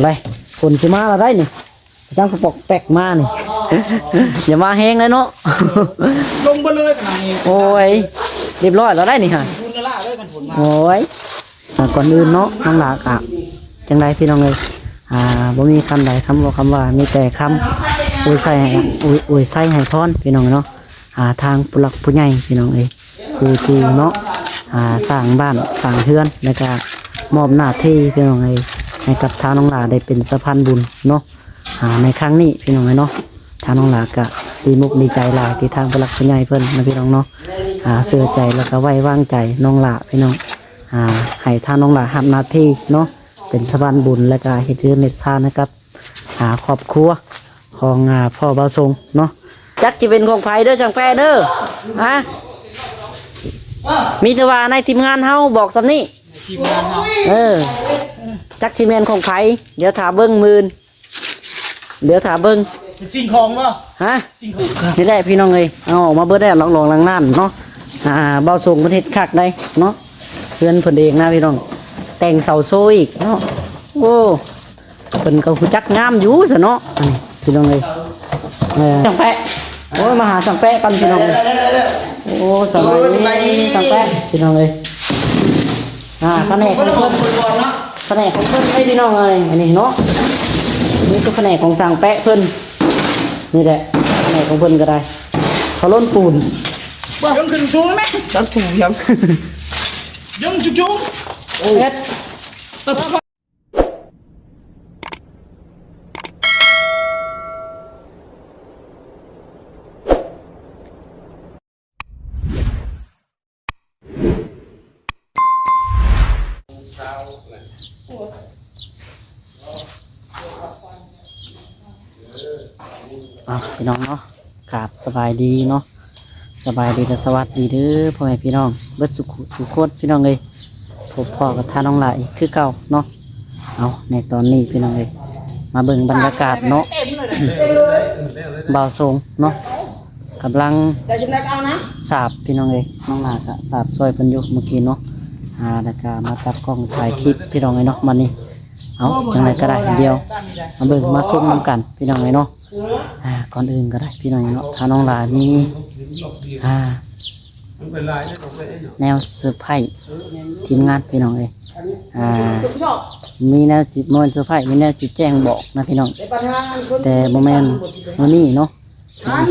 อะไรฝนสิมาแล้วได้นี่จังกระปอกแปกมานี่ อย่ามาแห้งเลยเนาะ ลงไปเลยขนาดนี้ โอ้ยเรียบร้อยแล้วได้นี่ฮะ คุณจะล่าเลยกันฝนมา โอ้ยก่อนอื่นเนาะน้องหลากะจังไรพี่น้องเลยบ่มีคำใดคำบอกคำว่ามีแต่คำอวยใส่ให้อวยใส่ให้พรพี่น้องเนาะทางผู้หลักผู้ใหญ่พี่น้องเอ้ยผู้ที่เนาะสร้างบ้านสร้างเรือนแล้วก็มอบหน้าที่พี่น้องเอ้ยให้กับทางน้องหลาได้เป็นสะพานบุญเนาะในครั้งนี้พี่น้องเอ้ยเนาะทางน้องหลากะดีมุกดีใจหลายที่ทางผู้หลักผู้ใหญ่เพิ่นนะพี่น้องเนาะเสื่อใจแล้วก็ไว้วางใจน้องหลาพี่น้องให้ทางน้องหลารับหน้าที่เนาะเป็นสะพานบุญและก็เฮ็ดเรือนเฮ็ดชานะครับครอบครัวของพ่อเบาทรงเนาะจักจะเป็นของไผเด้อจังแปเด้อมีแต่ว่าในทีมงานเฮาบอกสำนี้ ทีมงานเรา จักสิแม่นของไผเดี๋ยวถาเบิ่งมื่นเดี๋ยวถาเบิ่ง เป็นสิ่งของป่ะสิ่งของ นี่แหละพี่น้องเอ้ยเอาออกมาเบิดได้ลองๆนั่นเนาะเบาทรงประเทศคักได้เนาะเพื่อนเพิ่นเองนะพี่น้องแต่งเสาโซอีกเนาะโอ้เพิ่นก็ฮู้จักงามอยู่ซะเนาะอันนี้พี่น้องเอ้ยจังแปะโอ้ยมาหาจังแปะกันพี่น้องเอ้ยโอ้สบายดีจังแปะพี่น้องเอ้ยแผนกของเพิ่นแผนกของเพิ่นให้พี่น้องเอ้ยอันนี้เนาะนี่ก็แผนกของสั่งแปะเพิ่นนี่แหละแผนกของเพิ่นก็ได้เขาล้นปูน ยังขึ้นชูไหม จังถูยัง ยังจุ๊จุ๊ เฮ็ด แต่พอพี่น้องเนาะกราบสบายดีเนาะสบายดีและสวัสดีเด้อพ่อแม่พี่น้องเบิดสุขโคตรพี่น้องเลยพบพ่อกับท่านน้องหลายคือเก่าเนาะเอาในตอนนี้พี่น้องเลยมาเบิ่งบรรยากาศเนาะ บ่าวทรงเนาะกำลัง จะจิ้มได้เอานะ สาบพี่น้องเลยน้องหลากะสาบซอยเพิ่นอยู่เมื่อกี้เนาะแล้วก็มาตัดกล้องถ่ายคลิปพี่น้องเลยเนาะมันนี่เอาจังไรก็ได้เดียวมาเบิ่งมาซุ่มน้ำกันพี่น้องเลยเนาะก่อนอื่นก็ได้พี่น้องเนาะถ้าน้องหลามีแนวเซอร์ไพรส์ทีมงานพี่น้องเลยมีแนวจิบมอนเซอร์ไพรส์มีแนวจิบแจ้งบอกนะพี่น้องแต่โมเมนต์มื้อนี้เนาะ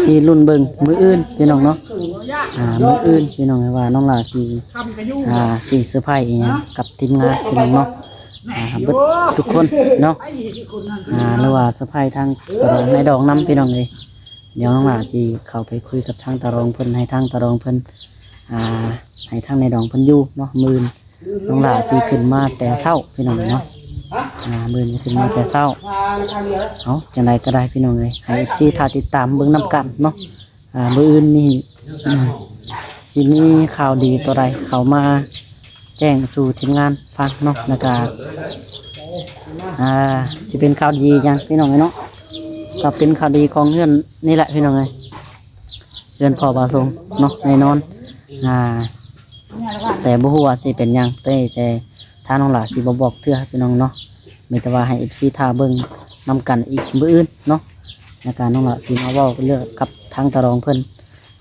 สีรุ่นเบิ่งมืออื่นพี่น้องเนาะมืออื่นพี่น้องว่าน้องหลาสีเซอร์ไพรส์อย่างกับทีมงานพี่น้องเนาะเบิดทุกคนเนาะหรือว่าเซอร์ไพรส์ทางในดองน้ำพี่น้องเลยเดี๋ยวน้องหลาจีเข้าไปคุยกับทางตะรองเพิ่นให้ทางตะรองเพิ่นให้ทางในดองเพิ่นอยู่เนาะมื่นน้องหลาจีขึ้นมาแต่เช้าพี่น้องเนาะมื่นจะขึ้นมาแต่เช้าเอาจังไรก็ได้พี่น้องเลยให้ชีทาติดตามเบิ่งน้ำกันเนาะมื้ออื่นนี่สิมีข่าวดีตัวใดเข้ามาแจ้งสู่ทีมงานฟังเนาะนะครับสิเป็นข่าวดียังพี่น้องเนาะก็เป็นข่าวดีของเพื่อนนี่แหละพี่น้องเลยเพื่อนพ่อบาทรงเนาะแน่นอนแต่บ่ฮู้ว่าสิเป็นยังแต่ถ้าน้องหลาสิบ่บอกเทื่อพี่น้องเนาะมีแต่ว่าให้ FC ท่าเบิ่งนำกันอีกมื้ออื่นเนาะในการน้องหลาสิมาเว้าเรื่องกับทางตะรองเพิ่น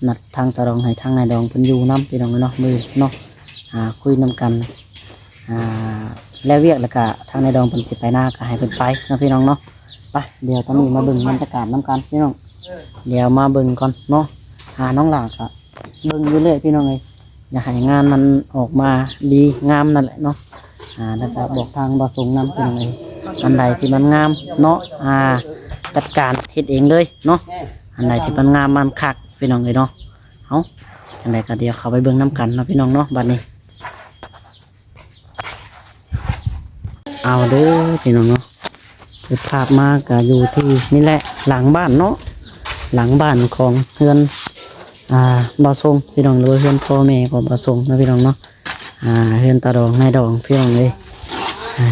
นัดทางตะรองให้ทางนายดองเพิ่นอยู่นํพี่น้องเนาะมื้อเนาะคุยนำกันแล้วเวียกแล้วก็ทางนายดองเพิ่นสิไปหน้าก็ให้เพิ่นไปเนาะพี่น้องเนาะไปเดี๋ยวตอนนี้มาเบิ่งบรรยากาศนำกันพี่น้องเดี๋ยวมาเบิ่งก่อนเนาะน้องหลากะเบิ่งอยู่เรื่อยพี่น้องเลยอยากให้งานมันออกมาดีงามนั่นแหละเนาะแล้วก็บอกทางบาสงนำพี่น้องเลยอันใดที่มันงามเนาะจัดการเฮ็ดเองเลยเนาะอันใดที่มันงามมันคักพี่น้องเลยเนาะเอาอันใดก็เดี๋ยวเข้าไปเบิ่งน้ำกันเนาะพี่น้องเนาะบัดนี้เอาเด้อพี่น้องเนาะภาพมาก็อยู่ที่นี่แหละหลังบ้านเนาะหลังบ้านของเพื่อนบ่าวทรงพี่น้องหรือเพื่อนพ่อแม่ของบ่าวทรงนะพี่น้องเนาะเพื่อนตาดองนายดองพี่น้องเลย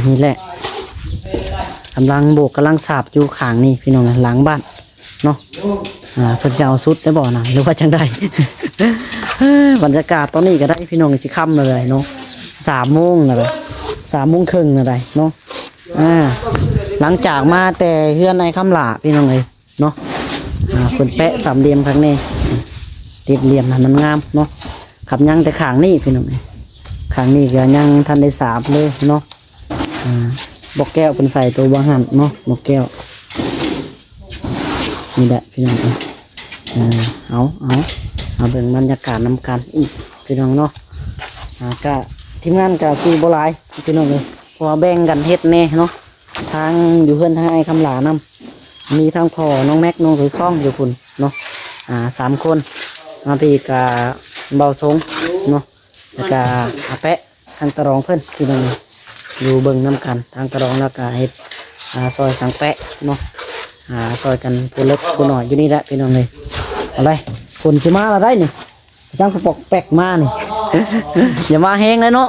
นี่แหละกำลังโบกกำลังสาบอยู่ข้างนี่พี่น้องหลังบ้านเนาะเพิ่นจะเอาสุดได้บ่นะหรือว่าจังได้ บรรยากาศตอนนี้ก็ได้พี่น้องสิค่ำเลยเนาะ3 โมงอะไร3 โมงครึ่งอะไรเนาะ หลังจากมาแต่เฮือนในคำหลาพี่น้องเอ้ยเนาะเพิ่นแปะสามเหลี่ยมข้างนี้ติดเหลี่ยมให้มันงามเนาะขับยังแต่ข้างนี้พี่น้องเอ้ยข้างนี้ก็ยังทันได้สาบเลยเนาะบอกแก้วเป็นใส่ตัวบางหันเนาะบอกแก้วนี่แหละพี่น้องเอ้ยเอาเบิ่งบรรยากาศนำกันอีกพี่น้องเนาะก็ทีมงานกับซีโบราณพี่น้องเลยเพราะว่าแบ่งกันเฮ็ดแน่เนาะทางอยู่เพื่อนทางไอ้คำหลานำมีทางพ่อน้องแม็กน้องถือคล้องอยู่คุณเนาะ3 คนมาพี่กับเบาทรงเนาะแล้วก็อาแปะทางตะรองเพื่อนพี่น้องเลยอยู่เบิ่งน้ำกันทางตะรองแล้วก็เฮ็ดซอยสังแปะเนาะซอยกันผู้เล็กผู้น้อยอยู่นี่แหละพี่น้องเลยอะไรคนชิมาเราได้นี่จ้างกระปอกแปกมานี่ อย่ามาแห้งเลยเนาะ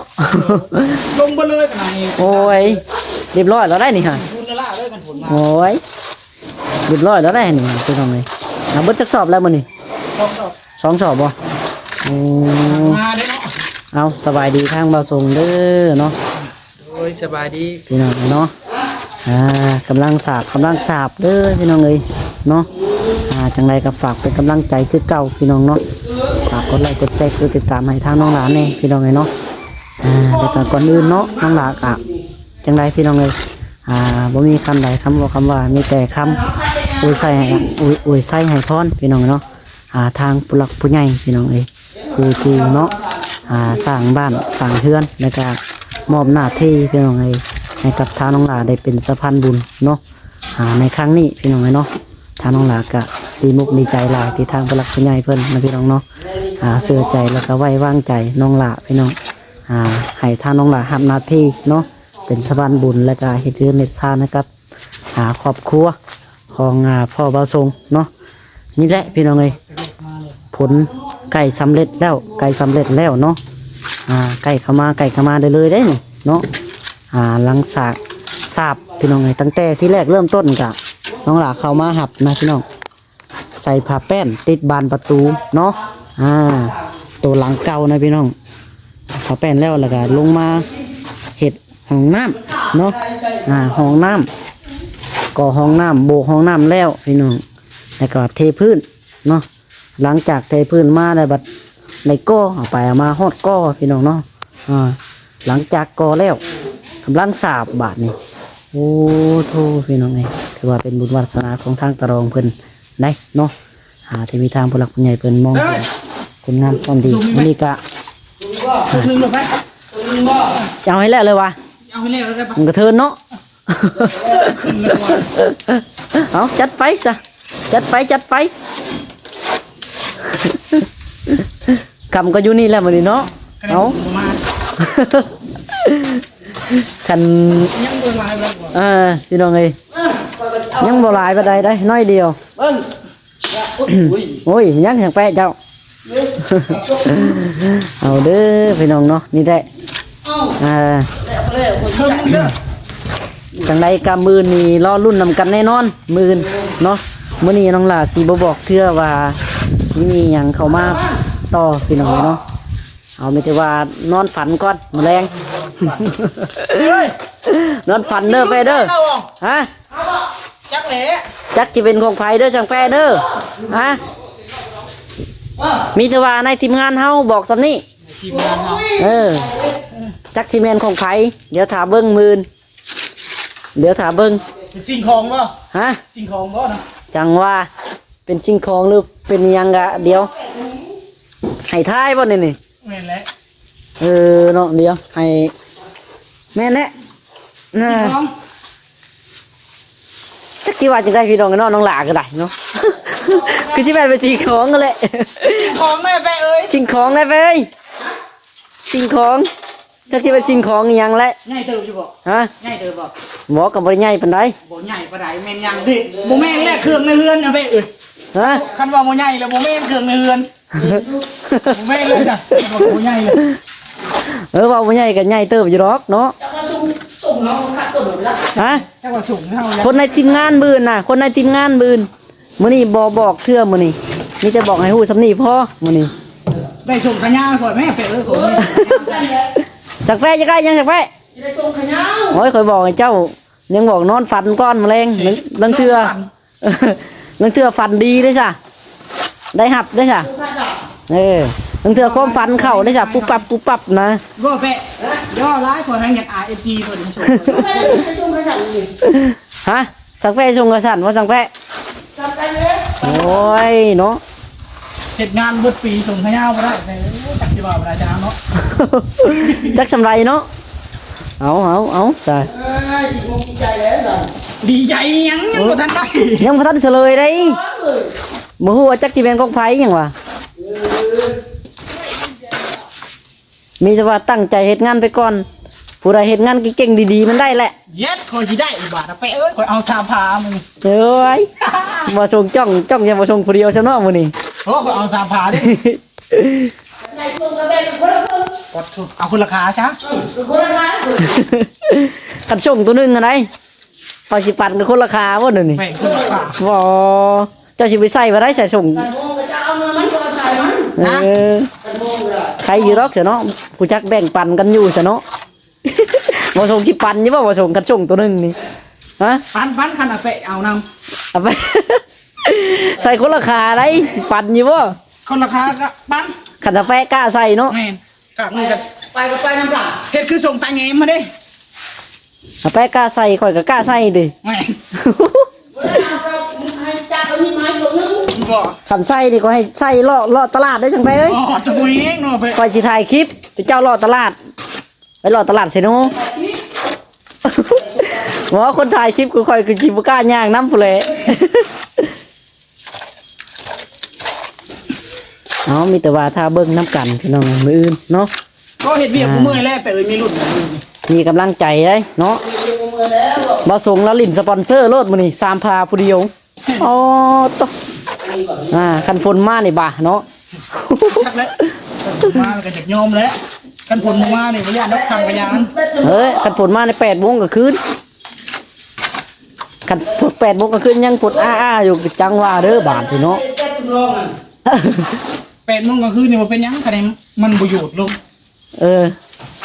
ลงไปเลยขนาดนี้ โอ้ยเรียบร้อยแล้วได้นี่ฮะ คุณละล่าเลยกันผลมา โอ้ยเรียบร้อยแล้วได้นี่พี่น้องเลยเบิดจักสอบแล้วมื้อนี้ 2 สอบบ่โอ้ มาได้เนาะ เอาสบายดีทางเบาส่งเด้อเนาะ โอ้ยสบายดี พี่น้องเนาะกำลังสาบเด้อพี่น้องเลยเนาะจังไรก็ฝากเป็นกำลังใจคือเก่าพี่น้องเนาะฝากกดไลค์กดแชร์กดติดตามให้ทางน้องหลานเนี่ยพี่น้องเลยเนาะแล้วก็ก่อนอื่นเนาะน้องหลานอ่ะจังไรพี่น้องเลยบ่มีคำใดคำว่ามีแต่คำอวยใส่ให้อวยใส่ให้พรพี่น้องเนาะทางผู้หลักผู้ใหญ่พี่น้องเลยคือที่เนาะสร้างบ้านสร้างเรือนแล้วก็มอบหน้าที่พี่น้องเลยให้กับทางน้องหลานได้เป็นสะพานบุญเนาะในครั้งนี้พี่น้องเลยเนาะทางน้องหลานก็ดีมุกดีใจหลายที่ทางผู้หลักผู้ใหญ่เพิ่นนะพี่น้องเนาะเสื่อใจแล้วก็ไว้วางใจน้องหลานพี่น้องให้ทางน้องหลานรับหน้าที่เนาะเป็นสะพานบุญและก็เฮ็ดเรือนเฮ็ดชาตินะครับครอบครัวของพ่อเบาทรงเนาะนี่แหละพี่น้องเอ้ยผลไก่สำเร็จแล้วเนาะไก่เข้ามาได้เลยได้นี่เนาะหลังจากทราบพี่น้องเอ้ยตั้งแต่ที่แรกเริ่มต้นกะน้องหลาเข้ามาหับนะพี่น้องใส่ผ้าแป้นติดบานประตูเนาะตัวหลังเก่านะพี่น้องผ้าแป้นแล้วก็ลงมาเห็ดห้องน้ำเนาะห้องน้ำก่อห้องน้ำโบกห้องน้ำแล้วพี่น้องแล้วก็เทพื้นเนาะหลังจากเทพื้นมาได้บัดในก้อเอาไปเอามาฮอดก้อพี่น้องเนาะหลังจากก่อแล้วกำลังสาบบาทนี่โอ้โธ่พี่น้องไงถือว่าเป็นบุญวาสนาของทางตะรองเพิ่นได้เนาะที่มีทางผู้หลักผู้ใหญ่เพิ่นมองคนงานความดีวันนี้ก็ ตัวนึงหรอไหม จะเอาให้แล้วเลยวะ เอาให้เร็วได้ปะ มันกระเทินเนาะ ขึ้นเลยว่ะ เอาจัดไปซะจัดไปคำก็อยู่นี่แหละมื้อนี้เนาะเอา มา คัน ยังเบิ่งลายแล้วบ่ พี่น้องเอ้ยยังบ่หลายปานใดได้น้อยเดียว เบิ่งอุ้ย โอ้ยยังแข็งแปะเจ้า เอาเด้อพี่น้องเนาะนี่แหละจังใดกำมือนี่รอรุ่นนำกันแน่นอนมือเนาะมื้อนี้น้องหลาสิบ่บอกเทื่อว่าสิมีหยังเข้ามาต่อพี่น้องเนาะเอาไม่แต่ว่านอนฝันก่อนมื้อแรง นอนฝันเด้อไปเด้อฮะ จักแหล่ จักสิเป็นของไผเด้อจังแปเด้อฮะมีแต่ว่าในทีมงานเฮาบอกสำนี้ ทีมงานเฮา จักสิแม่นของไผเดี๋ยวถาเบิ่งมื้อเดี๋ยวถาเบิ่ง สิ่งของบ่ ฮะ สิ่งของบ่นะ จังว่าเป็นสิ่งของหรือเป็นอิหยังกะเดี๋ยวให้ทายบ่นี่นี่ แม่นแล้ว เนาะเดี๋ยวให้แม่นแหละน่ะ สิ่งของ จักสิว่าจังได๋พี่น้องเนาะน้องหลาก็ได้เนาะ คือสิแม่นเป็นสิ่งของนั่นแหละ สิ่งของแม่ไปเอ้ย สิ่งของได้เว้ยสิ่งของจักสิเป็นสิ่งของอิหยังแหละ ใหญ่เติบอยู่บ่ ฮะ ใหญ่เติบบ่ หมอก็บ่ได้ใหญ่ปานใด บ่ใหญ่ปานใดแม่นยังเด้บ่แม่นแลกเครื่องในเฮือนนะเว้ยเอ้ย ฮะ คันว่าบ่ใหญ่แล้วบ่แม่นเครื่องในเฮือนบ่แม่นเลยจ้ะบ่ใหญ่เลย ว่าบ่ใหญ่ก็ใหญ่เติบอยู่ดอกเนาะ จักว่าส่งเฮาคัดตัวเด้อละ ฮะ จักว่าส่งเฮาแล้ว คนในทีมงานบืนน่ะคนในทีมงานบืนมื้อนี้บ่บอกเทื่อมื้อนี้มีแต่บอกให้ฮู้สำนี้พอมื้อนี้ ได้ส่งขยาก่อนแม่ไปเอ้ยผม จักแฟจะได้ยังจักแฟ ได้ส่งขยา โอ้ยข่อยบอกให้เจ้า ยังบอกนอนฝันก้อนแมลงลังเทื่อ ลังเทื่อฝันดีได้จ้ะได้หับได้จ้ะลังเทื่อความฝันเข้าได้จ้ะปุ๊บปั๊บนะ ก็แปะย่อร้ายคนให้เงิน RFG คนมาชม ฮะสังแปะชงกระสันว่าสังแปะโอ้ยเนาะ เหตุงานเบิดปีส่งขย้าวมาได้ในจักรวาลราชาเนาะ จักสำไรเนาะเอาใช่ ดีใจยังบ่ทันได้ ยังพอทันเฉลยได้บ่ฮู้ว่าจักสิเป็นของไผหยังวะมีแต่ว่าตั้งใจเฮ็ดงานไปก่อนผู้ใดเฮ็ดงานเก่งๆดีๆมันได้แหละ เย็ดคอยสิได้อีบาทอะไปเอ้ยคอยเอาซาพามึง เอ้ยมาส่งจ้องจะมาส่งผู้เดียวซะเนาะมื้อนี้ โอ้คอยเอาซาพาดิเอาคนราคาซะ คันส่งตัวหนึงอันใดพอสิปันกับคนราคาบ่เดี๋ยวนี้ แม่งคนราคา บ่เจ้าสิไปใส่บ่ได้ใส่ส่งเออใครอยู่ดอกเสียเนาะผู้จักแบ่งปันกันอยู่ซะเนาะ บ่ส่งสิปันอยู่บ่ส่งคันส่งตัวหนึงนี่ฮะ ปันขนาดไปเอาน เอาไป ใส่คนราคาได้สิปันอยู่บ่ ำคนราคาก็ปัน ขันตะแปะกล้าใส่เนาะ แม่นกะมึงก็ไปน้ำตาเฮ็ดคือส่งตาเงมมาดิ ตะแปะกล้าใส่ข่อยก็กล้าใส่ดิ แม่นก็ ขันใส่นี่ก็ให้ใส่เลาะตลาดได้จังไปเอ้ย อ๋อจะบ่เองเนาะไป ข่อยสิถ่ายคลิปเจ้าเลาะตลาดไปเลาะตลาดเสยหนู หมอคนถ่ายคลิปกูข่อยคือจิบ่กล้าย่างน้ำผู้แล เอามีแต่ว่าถ้าเบิ่งน้ำกันพี่น้องมื้ออื่นเนาะ ก็เฮ็ดเวียกกูเมื่อยแล้วไปเอ้ยมีรุ่น มีกำลังใจได้เนาะบ่ส่งแล้วลิ้นสปอนเซอร์โลดมื้อนี้3พาผู้เดียวอ๋อตะคันฝนมานี่บ่าเนาะ ชักแล้วมาแล้วก็จะยอมแล้วกันผลมานี่บ่ย่านดอกคำกะยาน เฮ้ยคันฝนมาใน8 โมงก็คืนคันพวก8 โมงก็คืนยังปวดอ้าๆอยู่จังว่าเด้อบาดพี่เนาะ 8 โมงกลางคืนนี่บ่เป็นหยังคะแนนมันบ่หยุดลง เออ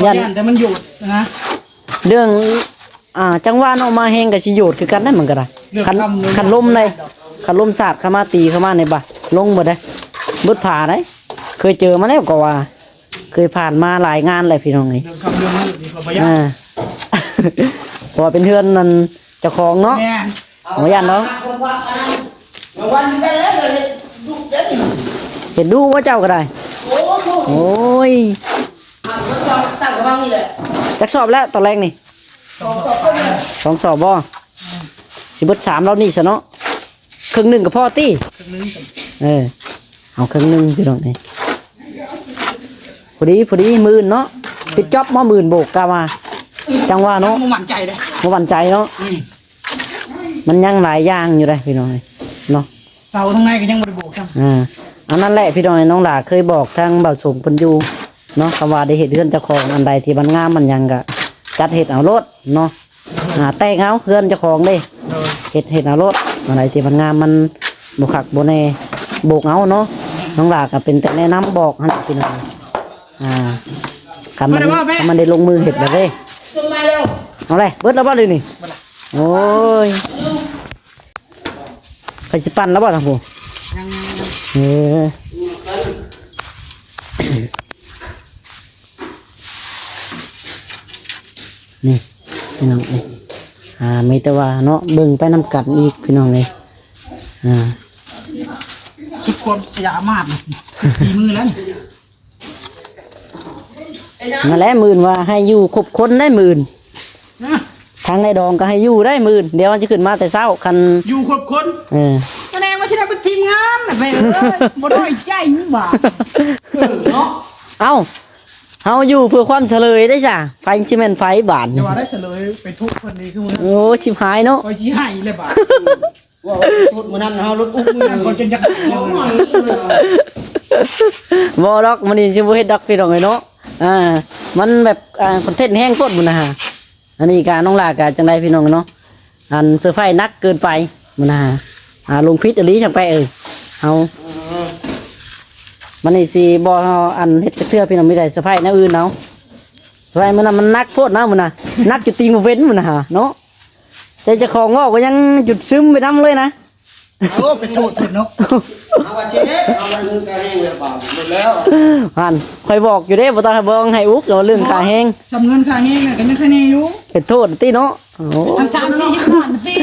ยัน ย่านแต่มันหยุดนะ เรื่องจังหวะเนาะมาแฮงกับสิโยดคือกันได้เหมือนกันนะคันลมเลยคันลมสาดเข้ามาตีเข้ามาในบ่าลงหมดเลยเบิดผ่าได้เคยเจอมาแล้วก็ว่า เคยผ่านมาหลายงานเลยพี่น้องนี่ เรื่องคำเรื่องนี้ดีกว่าบ่ย่าน พอเป็นเพื่อนนั่นเจ้าของเนาะ แม่น บ่ยันเนาะเห็นดูว่าเจ้าก็ได้โอ้ยจักสอบแล้วตอนแรกนี่2 สอบบ่สิเบิด3แล้วนี่ซะเนาะครึ่งหนึงก็พอติ เอาครึ่งหนึงพี่น้องนี่พอดี10,000เนาะปิดจ็อบมา10,000โบกกะว่าจังว่าเนาะ บ่มั่นใจเด้ บ่มั่นใจเนาะมันยังหลายอย่างอยู่เลยพี่น้องเนาะ เสาทางในก็ยังบ่ได้โบกครับ อันนั้นแหละพี่น้องน้องหลาเคยบอกทางเบาสมเพิ่นอยู่เนาะคำว่าได้เฮ็ดเรือนเจ้าของอันใดที่มันงามมันหยังก็จัดเฮ็ดเอาโลดเนาะแต่งเอาเรือนเจ้าของเด้เฮ็ดเอาโลดอันใดที่มันงามมันบ่คักบ่แน่โบกเอาเนาะน้องหลาก็เป็นแต่แนะนำบอกหั่นพี่น้องคันมันได้ลงมือเฮ็ดแล้วเด้เอาเลยเบิดแล้วบ่เลยนี่โอ้ยไปสิปั่นแล้วบ่ทางผู้นี่พี่น้องเลยไม่แต่ว่าเนาะเบิ่งไปนำกันอีกพี่น้องเลยสุดความสยามาก4 มือแล้วนี่ มาแล้ว10,000ว่าให้อยู่ครบคนได้10,000 นะ ทางในดองก็ให้อยู่ได้10,000เดี๋ยวมันจะขึ้นมาแต่เช้าคัน อยู่ครบคน แสดงว่าสิได้เป็นทีมงานน่ะไปเอ้ยบ่ได้ใจนี่บ่าเนาะ เอ้าเฮาอยู่เพื่อความเฉลยได้จ้ะไฟชิแม่นไฟบาท จะว่าได้เฉลยไปทุกคนนี้คือมื้อนั้น โอ้ชิบหายเนาะ คอยสิให้เลยบ่าว่าทุกมื้อนั้นเฮารถอุ้มมื้อนั้นคนจนจะหายแล้ว บ่ดอกมันนี่สิบ่เฮ็ดดอกพี่น้องเอ้ยเนาะมันแบบคอนเทนต์แห้งโพดพุ่นน่ะฮะอันนี้ก็น้องลาก็จังได๋พี่น้องเนาะอันเซอร์ไพรส์นักเกินไปพุ่นน่ะฮะลงพิษอีหลีจังไปเฮามันนี่สิบ่เฮาอันเฮ็ดจักเทื่อพี่น้องมีแต่เซอร์ไพรส์แนวอื่นเนาะเซอร์ไพรส์มื้อนั้นมันนักโพดนะมื้อน่ะนักจุดตีงบ่เว้นมื้อน่ะฮะเนาะ ใจเจะของงอกก็ยังหยุดซึมไปน้ำเลยนะ เอาเป็นโทษเพิ่นเนาะ เอาว่าเช็ดเอามันกระแห้งเลยเปล่าหมดแล้ว หันคอยบอกอยู่เด้บ่ต้องให้บอกให้อุกเดี๋ยวเรื่องค่าแห้ง สำเงินค่าแห้งน่ะก็ยังคะแนนอยู่ เป็นโทษติเนาะโอ้ ทั้ง3-40บาทตี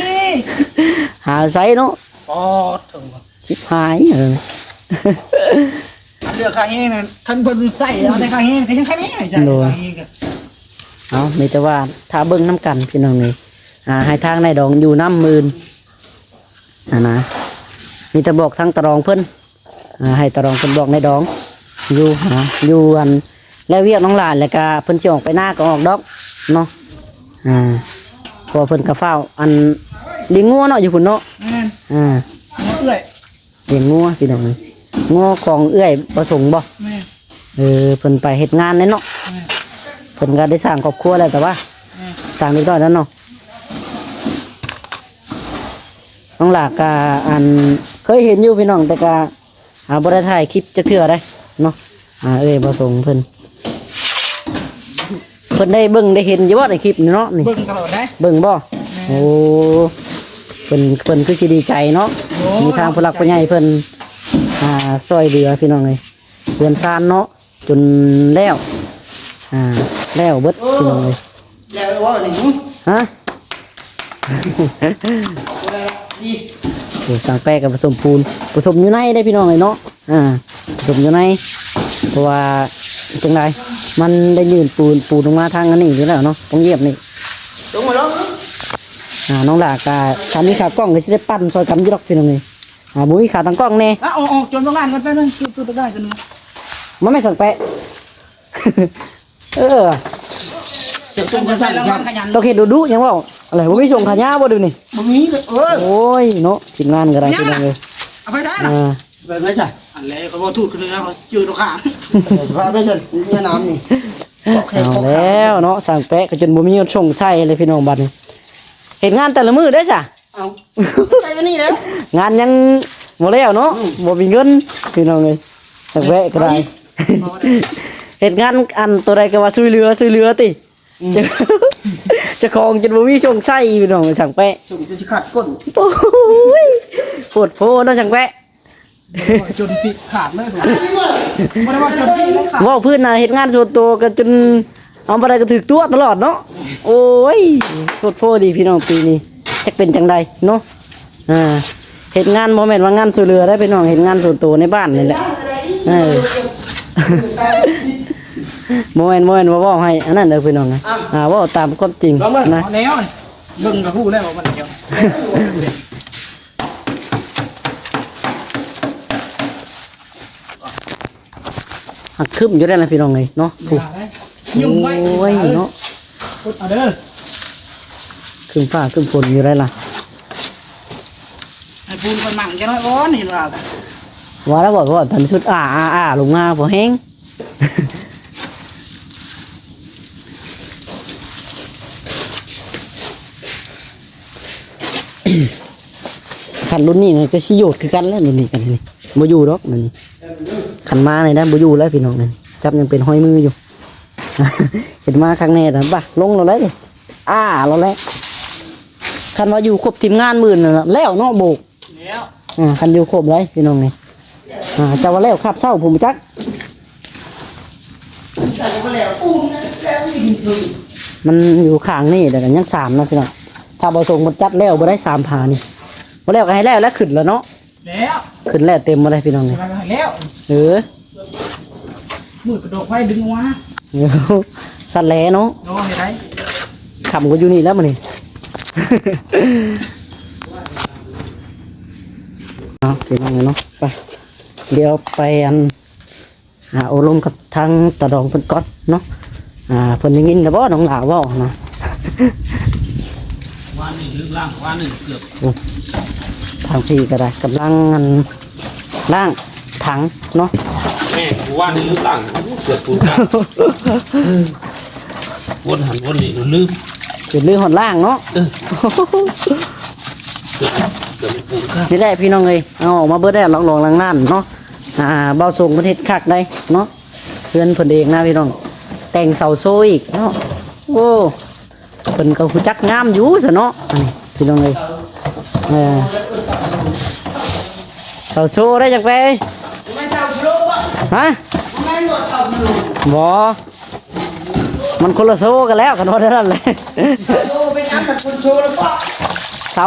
หาใช้เนาะ อ๋อถึง ชิบหาย เรื่องค่าแห้งน่ะคันเพิ่นใส่เอาแต่ค่าแห้งก็ยังคะแนนจ้ะค่าแห้งก็ เอามีแต่ว่าถ้าเบิ่งน้ำกันพี่น้องนี่ให้ทางนายดองอยู่น้ำมื่นนะมีแต่บอกทางตะรองเพิ่นให้ตะรองเพิ่นบอกนายดองอยู่อยู่อันแล้วเวียกน้องหลานแล้วก็เพิ่นสิออกไปหน้าก็ออกดอกเนาะพอเพิ่นก็เฝ้าอันเลี้ยงงัวเนาะอยู่พุ่นเนาะ แม่น เ เอื้อย ลี้ยงงัวพี่น้องนี่งัวของเอื้อยประสงค์บ่ แม่ เพิ่นไปเฮ็ดงานนั่นเนาะ แม่ เพิ่นก็ได้สร้างครอบครัวแล้วแต่ว่า แม่ สร้างเรียบร้อยแล้วเนาะน้องหลากก็อันเคยเห็นอยู่พี่น้องแต่ก็บ่ได้ถ่ายคลิปจักเทื่อได้เนาะประสงค์เพิ่นได้เบิ่งได้เห็นอยู่บ่ในคลิปนี่เนาะนี่ เบิ่งตลอดได้ เบิ่งบ่โอ้เพิ่นคือสิดีใจเนาะมีทางผู้หลักผู้ใหญ่เพิ่นช่วยเหลือพี่น้องเอ้ยเพื่อนซานเนาะจนแล้วแล้วเบิดพี่น้องเอ้ย แล้วว่าหนึ่ง ฮะ ดี โอ้สั่งแป้กับผสมปูนผสมอยู่ในได้พี่น้องเลยเนาะผสมอยู่ในเพราะว่าจังไรมันได้ยืนปูนลงมาทางอันนี้อยู่แล้วเนาะต้องเหยียบนี่ ลงมาแล้ว น้องหลากาทำมีขากล้องก็จะได้ปั้นซอยกำอยี่ดอกพี่น้องเลยบุ้ยขาตั้งกล้องแน่ อ่ะออกจนต้องการกันแป๊บนึงตู้ตะได้กันนึง มันไม่สั่งแปะ เจ็บจนใส่รางวัลขยัน ต้องเห็นดูยังว่าอะไรบุ้ยส่งขาย่าบ่ดูนี่ บ่มีเลย โอ้ยเนาะทีมงานก็ได้พี่น้องเลย เอาไปได้ ไปไม่ใช่ อันแล้วเขาบอกถูกคนนึงแล้วเขาจืดตัวขา พระได้เชิญเนี่ยน้ำนี่ เอาแล้วเนาะสั่งแปะก็จนบ่มีส่งใช่เลยพี่น้องบัดนี้เห็นงานแต่ละมื้อได้จ้ะ เอาใช่กันนี่แล้ว งานยังบ่แล้วเนาะบ่มีเงินพี่น้องเอ้ยสั่งแปะก็ได้เฮ็ดงานอันตัวใดก็ว่าช่วยเหลือติเจะของจนบ่มีส่งใช่พี่น้องสั่งแปะ สุ่มจะขาดก้น โอ้ยปวดโพเนาะสั่งแปะ จนสิขาดเลยผมไม่ได้ว่าจนสิขาด เว้าพื้นน่ะเฮ็ดงานส่วนตัวก็จนเอาบ่ได้ก็ถึกตัวตลอดเนาะโอ้ยปวดโพดีพี่น้องปีนี้จักเป็นจังใดเนาะเฮ็ดงานบ่แม่นว่างานช่วยเหลือได้พี่น้องเฮ็ดงานส่วนตัวในบ้านนี่แหละบ่แม่นว่าเว้าให้อันนั้นเด้อพี่น้องนะเว้าตามความจริงนะ เอาแล้วเบิ่งกับผู้แล้วมันเดียว หักคึมอยู่ได้ล่ะพี่น้องเอ้ยเนาะถูก ยุ่งไว้ โอ้ยเนาะ เอาเด้อ คึมฟ้าคึมฝนอยู่ได้ล่ะ ให้พูนคนมั่งจะน้อยก้อนเห็นว่า ว่าแล้วบอกว่าทันสุดลงมาบ่แห้ง ขันรุ่นนี้นะก็สิโยดคือกันแล้วนี่กันนี่บ่อยู่ดอกนั่นนี่ขันมานี่นะบ่อยู่แล้วพี่น้องนั่นจับยังเป็นห้อยมืออยู่ เห็นมาครั้งแน่นะบ่ะลงเราเลยเราแล้วคันว่าอยู่ครบทีมงานมื่นน่ะแล้วเนาะโบก แล้ว คันอยู่ครบเลยพี่น้องนี่เจ้าว่าแล้วครับเศร้าผมจักมันอยู่ข้างนี่แต่กันยัง3นะพี่น้องถ้าบ่ส่งหมดจัดแล้วบ่ได้3ผานี่บ่แล้วก็ให้แล้วขึ้นแล้วเนาะ แล้ว ขึ้นแล้วเต็มบ่ได้พี่น้องนี่ แล้ว มือกระโดดไว้ดึงมา สั่นแลเนาะ น้องเห็นไหม ขำก็อยู่นี่แล้วมื้อนี้ เนาะพี่น้องเนาะไปเดี๋ยวไปโอลมกับทางตะดองเพิ่นก่อนเนาะเพิ่นได้ยินแต่บ่น้องหลาเว้านะ วันหนึ่งลึกล่างวันหนึ่งเกือบ ทางพี่ก็ได้กำลังล่างถังเนาะ แม่วันหนึ่งลึกล่างเกือบปูนกันวนหันวนนี่ลืม เป็นเรื่องหอดล่างเนาะ เกือบปูนกัน นี่แหละพี่น้องเอ้ยเอาออกมาเบิดได้ลองๆนั่นเนาะเบาส่งประเทศคักได้เนาะเพื่อนเพิ่นเองนะพี่น้องแต่งเสาโซอีกเนาะโอ้เพิ่นก็ฮู้จักงามอยู่ซะเนาะอันนี้ พี่น้องเลยเต่าโซ่ได้จากไป ไม่เจ้าสโลว์อ่ะ ฮะ ไม่หมดเจ้าสโลว์ บ่มันคนละโซ่กันแล้วกันว่าได้นั่นเลย โลว์เป็นอันแบบคนโชว์แล้วก็ เสา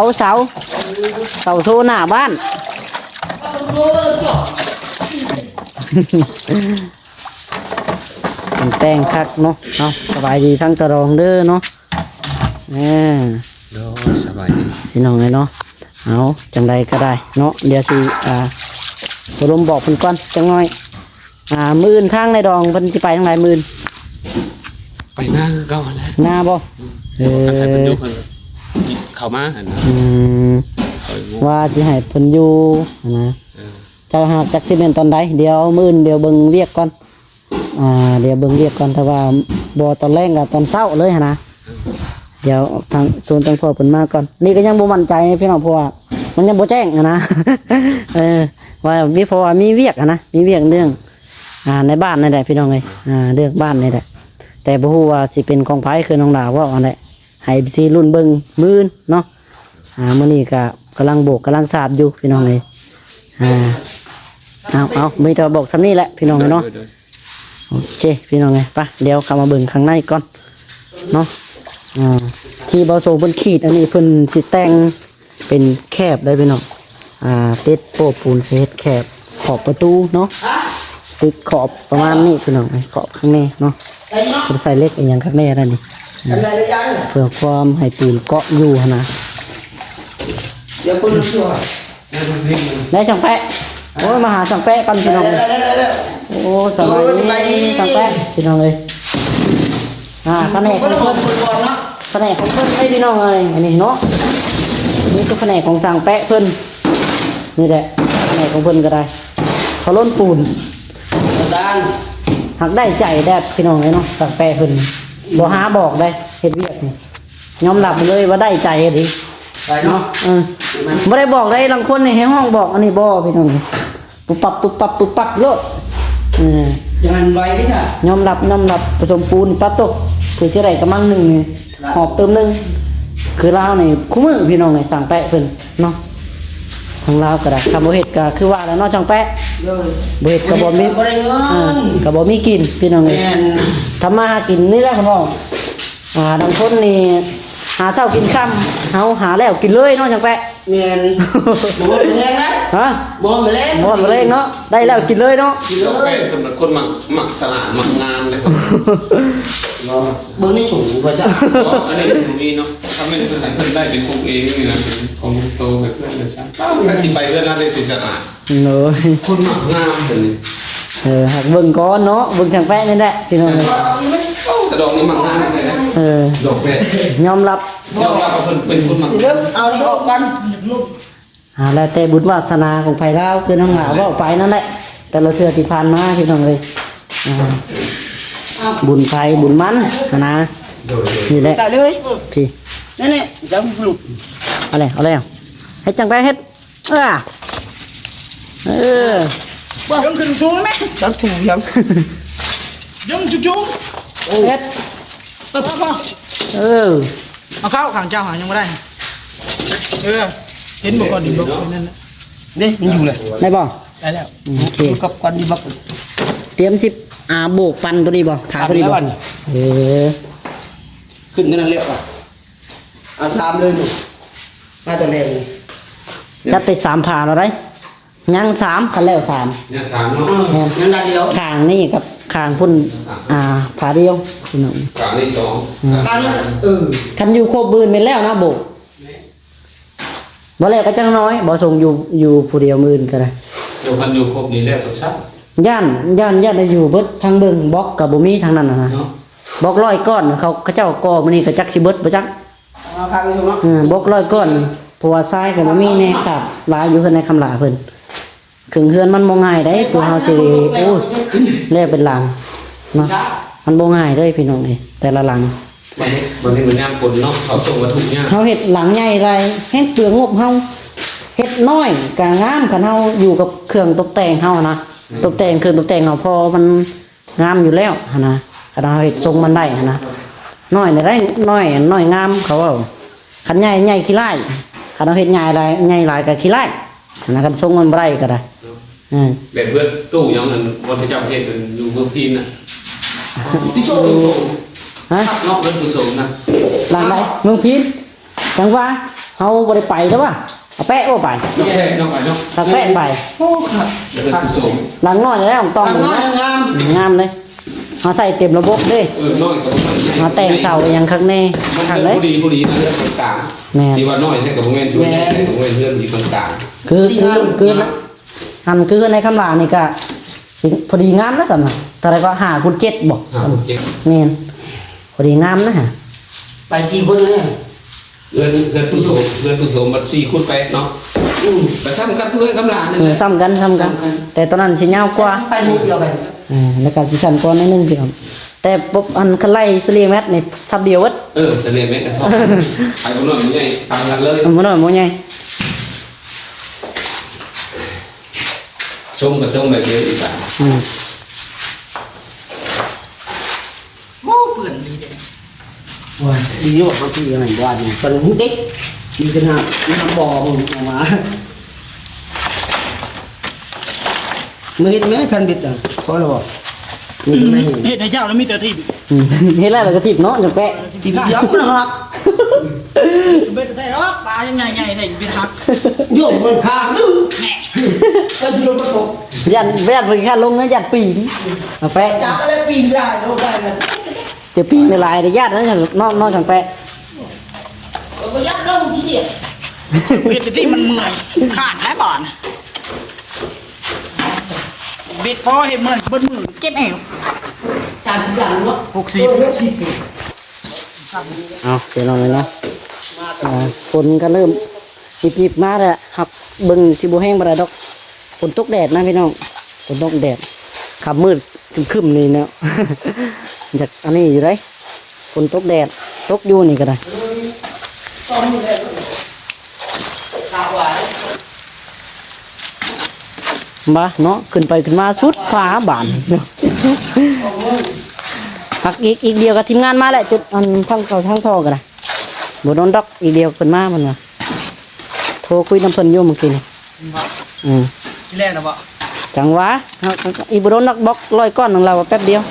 เต่าโซ่หน้าบ้าน โลว์จ่อ แต่งคักเนาะเอาสบายดีทั้งตะรองเด้อเนาะโดยสบายดี พี่น้องเลยเนาะเอาจังใดก็ได้เนาะเดี๋ยวสิลมบอกเพิ่นก่อนจังน้อยมื้ออื่นทางในดองเพิ่นสิไปทางไหนมื้ออื่น ไปหน้าคือเก่าแล้ว หน้าบ่ใครเป็นยุคเข้ามาหันนะ ว่าสิให้เพิ่นอยู่นะเจ้าหากจักสิเป็นตอนใดเดี๋ยวมื้ออื่นเดี๋ยวเบิ่งเรียกก่อนเดี๋ยวเบิ่งเรียกก่อนถ้าว่าบ่ตอนแรกก็ตอนเช้าเลยหั่นนะเดี๋ยวทางโซนจังพ่อเพิ่นมาก่อนนี่ก็ยังบ่มั่นใจพี่น้องเพราะว่ามันยังบ่แจ้งนะ ว่ามีเพราะว่ามีเวียกนะมีเวียกเรื่องในบ้านนั่นแหละพี่น้องเอ้ยเรื่องบ้านนี่แหละแต่บ่ฮู้ว่าสิเป็นของไผคือน้องดาวว่าอันใดให้สิรุ่นเบิ่งมื้อเนาะมื้อนี้ก็กำลังโบกกำลังสาดอยู่พี่น้องเอ้ยเอามีแต่บอกซำนี้แหละพี่น้องเอ้ยเนาะโอเคพี่น้องเอ้ยไปเดี๋ยวเข้ามาเบิ่งข้างในก่อนเนาะที่เบาโซเพิ่นขีดอันนี้เพิ่นสิแต่งเป็นแคบได้พี่น้องติดโป๊ปูนเศษแคบขอบประตูเนาะติดขอบประมาณนี้พี่น้องขอบข้างในเนาะเพิ่นใส่เล็กอีกอย่างข้างในนั่นนี่เพื่อความให้ปูนเกาะอยู่นะ เดี๋ยวคนรู้ตัว ได้ช่างแปะโอ้ยมาหาช่างแปะกันพี่น้องโอ้สบายดีช่างแปะพี่น้องเลยแผนกของเพิ่นแผนกของเพิ่นให้พี่น้องเลยอันนี้เนาะนี่คือแผนกของช่างแปะเพิ่นนี่แหละแผนกของเพิ่นก็ได้เขาล้นปูนหักได้ใจแดดพี่น้องเลยเนาะช่างแปะเพิ่นบ่หาบอกได้เฮ็ดเวียกนี่ยอมรับเลยว่าได้ใจดิเนาะไม่ได้บอกได้บางคนในห้องบอกอันนี้บ่พี่น้องปุ๊บปั๊บปุ๊บปั๊บปุ๊บปั๊บโลดอย่างนั้นไว้ดิจ้ะยอมรับผสมปูนปั๊บตกคือเชื่อไรกระมังหนึ่งนี่หอบเติมหนึ่งคือลาวในคู่มือพี่น้องในสั่งแปะเพิ่นเนาะของลาวก็ได้คำบ่เฮ็ดก็คือว่าแล้วเนาะจังแปะบ่เฮ็ดก็บ่มีก็บ่มีกินพี่น้องเลยทำมาหากินนี่แหละคุณพ่อบางคนนี่หาเช้ากินค่ำเฮาหาแล้วกินเลยเนาะจังแปะเมียนบ่มาแรงนะบ่มาแรงเนาะได้แล้วกินเลยเนาะสองแปดคนหมักสลาดหมักงานเลยครับเบิ่งนี่สูงกว่าจ้ะอันนี้ผมมีเนาะถ้าไม่ได้เพิ่นได้เป็นคงเองนี่นะเป็นของโตแบบเพื่อนเลยใช่ถ้าสิไปเพื่อนน่าจะสิสลาดคนหมักงานเป็นหักเบิ่งก้อนเนาะเบิ่งจังแปะนี่แหละพี่น้องกระดองนี่หมักงานเลยนะดอกเป็ดยอมรับเขาเป็นคนหมักเอานี่ออกกันแล้วแต่บุญวาสนาของไผลาวคือน้องหาว่าไปนั่นแหละแต่เราเชื่อที่ผ่านมาพี่น้องเลยบุญไผบุญมันนะนี่แหละพี่นั่นแหละจังปลุกอะไรให้จังไปเฮ็ดยังขึ้นชูไหมจังถูกยังจุ๊บเฮ็ดเอาเข้าขังเจ้าหายังไม่ได้เห็นบอกก่อนดิบอกนั่นนะนี่มันอยู่เลยได้บ่ได้แล้วกับก่อนดิบอกเตรียมสิบโบกปันตัวนี้บ่ขาตัวนี้บ่ขึ้นกันนั่นเรียกว่าเอา3เลยหนูมาตัวแรงจัดไป3ผ่าเราได้ยัง3คันแล้ว3ยัง3เนาะยังได้เดียวข้างนี่กับข้างพุ่นผ่าเดียวพี่น้องข้างนี่2คันอยู่ครบบืนเป็นแล้วนะโบกบ่แล้วก็จังน้อยบ่ส่งอยู่ผู้เดียวมื่นก็ได้อยู่คันอยู่ครบนี่แล้วทุกซับย่านได้อยู่เบิดทางเบิ่งบล็อกกับบ่มีทางนั้นนะบล็อก100ก้อนเขาเจ้าก่อมื้อนี้ก็จักสิเบิดบ่จักเอาข้างนี้เนาะบล็อก100ก้อนเพราะว่าทรายก็บ่มีแน่ครับหลายอยู่เพิ่นในคำหลาเพิ่นครึ่งเฮือนมันบ่ง่ายได้ตัวเฮาสิโอ้แล้วเป็นหลังเนาะมันบ่ง่ายเด้พี่น้องนี่แต่ละหลังมันนี่เหมือนงานคนเนาะเขาส่งวัตถุเนี่ยเฮาเฮ็ดหลังใหญ่ไรแฮงเปลืองงบเฮาเฮ็ดน้อยก็งามคันเฮาอยู่กับเครื่องตกแต่งเฮานะตกแต่งเครื่องตกแต่งเฮาพอมันงามอยู่แล้วนะคันเฮาเฮ็ดทรงมันได้นะน้อยได้น้อยงามเขาเอา คันใหญ่ใหญ่ขี้ไล่คันเอาเฮ็ดใหญ่หลายใหญ่หลายก็ขี้ไล่อันนั้นคันทรงมันบ่ได้ก็ได้แบบเพื่อนตู้ยังนั้นวันที่เจ้าเฮ็ดกันอยู่เมืองพีนน่ะที่โชว์ตู้ส่งฮะนอกเรื่องตู้ส่งนะร้านใดเมืองพีนจังว่าเฮาบ่ได้ไปแล้วว่ะเอาแปะบ่ไปน้องไปเนาะสักแปะไปโอ้ครับ เรื่องตู้ส่งหลังน้อยแล้วต้องงามเลยเฮาใส่เต็มระบบเด้น้อยเฮาแต่งเสาอย่างข้างในข้างเลยผู้ดีนะเรื่องต่างๆสิว่าน้อยใช่กับบ่แม่นช่วยใหญ่ใช่กับบ่แม่นเรื่องดีต่างๆคือหันคือในคำลานี่ก็สิพอดีงามนะสำนักแต่ไรก็5 คูณ 7บ่แม่นพอดีงามนะฮะไป4คนเลยเงินตู้โสมบัด4 คูณ 8เนาะก็ซ้ำกันเพื่อนกำลังนี่ซ้ำกันแต่ตอนนั้นสิยาวกว่าไปมุกเดียวกันแล้วก็สิสั้นกว่านิดนึงพี่น้องแต่ปุ๊บอันคันไล่เสลียงแมทนี่ซับเดียวเบิดเสลียงแมทก็ทอดไปบ่น้อยบ่ใหญ่ทำกันเลยบ่น้อยบ่ใหญ่ส้มกับส้มแบบเดียวอีกอ่ะโอ้เปื่อนดีเด้ว้าดีอยู่บ่ที่อันนั้นว่านี่เพิ่นฮู้ติ๊กมีขนาดน้ำบ่อมึงออกมามื้อเฮ็ดแม่คันบิดอ่ะพอแล้วบ่มีไหมเฮ็ดให้เจ้าแล้วมีแต่ที่เฮ็ดแล้วก็ทิบเนาะจังแปะทิบยับนะครับเบ็ดได้รอกปลายังใหญ่ๆได้เป็นฮักโยมมันขาดนึงแหน่ก็สิลงมาตกยันแวดเพิ่นแค่ลงนะยันปีนเอาแปะจักอะไรปีนได้โลกได้นั่นจะปีนในลายได้ญาตินั้นนอกจังแปะก็ยัดลงทีเดียวเบ็ดที่มันเมื่อยขาดแล้วบ่อนเบ็ดพอเห็นมันเบิ้ลมือเจ็บแอว30อย่างเนาะ60เอาเดี๋ยวลองเลยเนาะฝนก็เริ่มปิบๆมาแล้วครับเบิ่งสิบ่แห้งบ่ได้ดอกฝนตกแดดนะพี่น้องฝนตกแดดขับมืดครึมๆนี่เนาะจากอันนี้อยู่ไดฝนตกแดดตกอยู่นี่ก็ได้มาเนาะขึ้นไปขึ้นมาสุดฟ้าบานเนาะพักอีกเดียวกับทีมงานมาแหละจุดอันทั้งเขาทั้งท่อกันนะบนนอนดอกอีกเดียวขึ้นมามันนะโทรคุยน้ำเพิ่นโยมเมื่อกี้นี่สิแรกนะบ่จังหวะอีบนนดอกบล็อกร้อยก้อนของเราแป๊บเดียว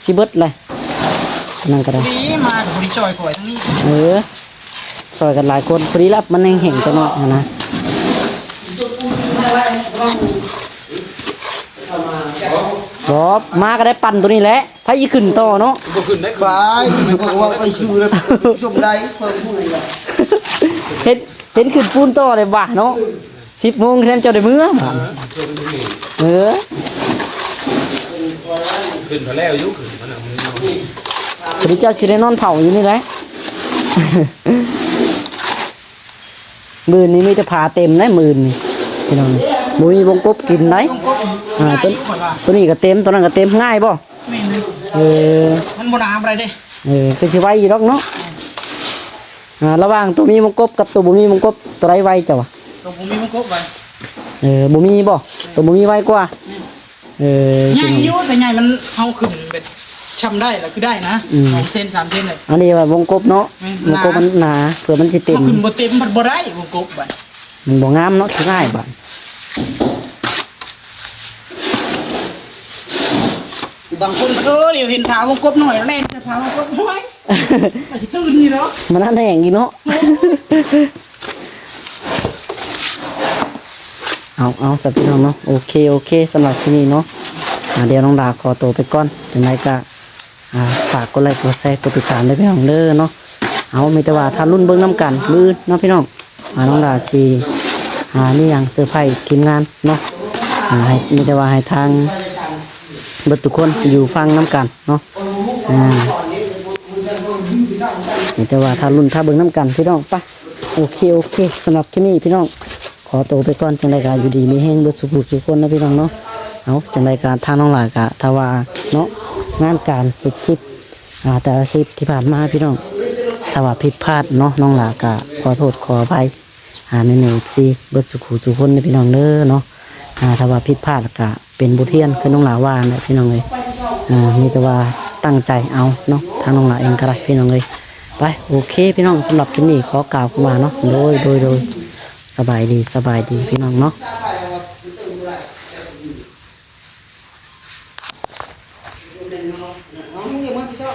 สิเบิดเลยนั่นก็ได้พอดีมาพอดีซอยข่อยทั้งนี้ซอยกันหลายคนพอดีรับมันแห้งๆจังเนาะนะมาก็ได้ปั่นตัวนี้แหละพายขึ้นต่อเนาะขึ้นได้ไปไม่บอกว่าไปชูแล้วชมได้เพิ่มพูดอะไรเห็นขึ้นปูนต่อเลยบ่าเนาะ10 โมงแทนเจ้าได้มื้อขึ้นพอแล้วยุขึ้นมันพอดีเจ้าสิได้นอนเผาอยู่นี่แหละมื้อนี้มีแต่ผาเต็มนะมื้อนี้พี่น้องบ่มีวงกบกินได้ตัวนี้ก็เต็มตัวนั้นก็เต็มง่ายบ่มันบ่น้ำอะไรเด้คือสิไวอยู่ดอกเนาะระหว่างตัวมีวงกบกับตัวบ่มีวงกบตัวไรไวจ้ะวะตัวบ่มีวงกบไวบ่มีบ่ตัวบ่มีไวกว่าใหญ่อยู่แต่ใหญ่มันเฮาขึ้นแบบชำได้ล่ะคือได้นะ2 เซน 3 เซนเลยอันนี้ว่าวงกบเนาะวงกบมันหนาเผื่อมันสิเต็มขึ้นบ่เต็มมันบ่ได้วงกบบัดมันบ่งามเนาะง่ายบัดบางคนเดี๋ยวเห็นผาวงกบหน่อยแล่นจะผาวงกบห้วยมันจะตื่นนี่เนาะมันนั่นแห้งอยู่เนาะเอาสับพี่น้องเนาะโอเคสำหรับที่นี่เนาะเดี๋ยวน้องดาขอตัวไปก่อนจังไรก็ฝากกดไลค์กดแชร์กดติดตามด้วยพี่น้องเด้อเนาะเอาไม่แต่ว่าถ้ารุ่นเบิ้งน้ำกันมือเนาะพี่น้องน้องดาชีนี่อย่างเซอร์ไพรส์ทีมงานเนาะให้ไม่แต่ว่าให้ทางเบิดทุกคนอยู่ฟังน้ำกันเนาะแต่ว่าถ้ารุ่นถ้าเบิ่งน้ำกันพี่น้องปะโอเคสำหรับคลิปนี้พี่น้องขอตัวไปก่อนจังไรการอยู่ดีมีแห้งเบิดสุขคนนะพี่น้องเนาะเอาจังไรการทางน้องหลากะทว่าเนาะงานการเฮ็ดคลิปแต่ละคลิปที่ผ่านมาพี่น้องถ้าว่าผิดพลาดเนาะน้องหลากะขอโทษขออภัยในซีเบิดสุขคนนะพี่น้องเด้อเนาะถ้าว่าผิดพลาดกะเป็นบทเรียนคือน้องหลาว่าเนี่ยพี่น้องเลยมีแต่ว่าตั้งใจเอาเนาะทางน้องหลาเองก็ได้พี่น้องเลยไป ไปโอเคพี่น้องสำหรับคลิปนี้ขอกล่าวคำว่าเนาะโดยสบายดีพี่น้องเนาะ น้องนี่มันจะชอบ